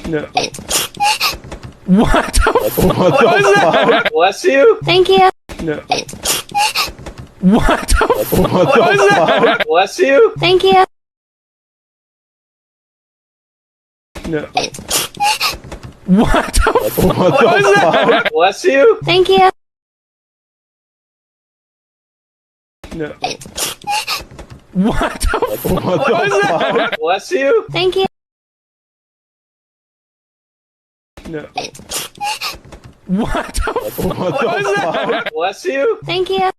No. What the fuck What was the that? fuck? Bless you. Thank you. No. What the fuck What the was that? fuck? Bless you. Thank you. No. What the fuck What was the that? fuck? Bless you. Thank you. No. What the What fuck the was that? fuck? Bless you. Thank you. No. What the fuck What the was that? fuck? Bless you. Thank you.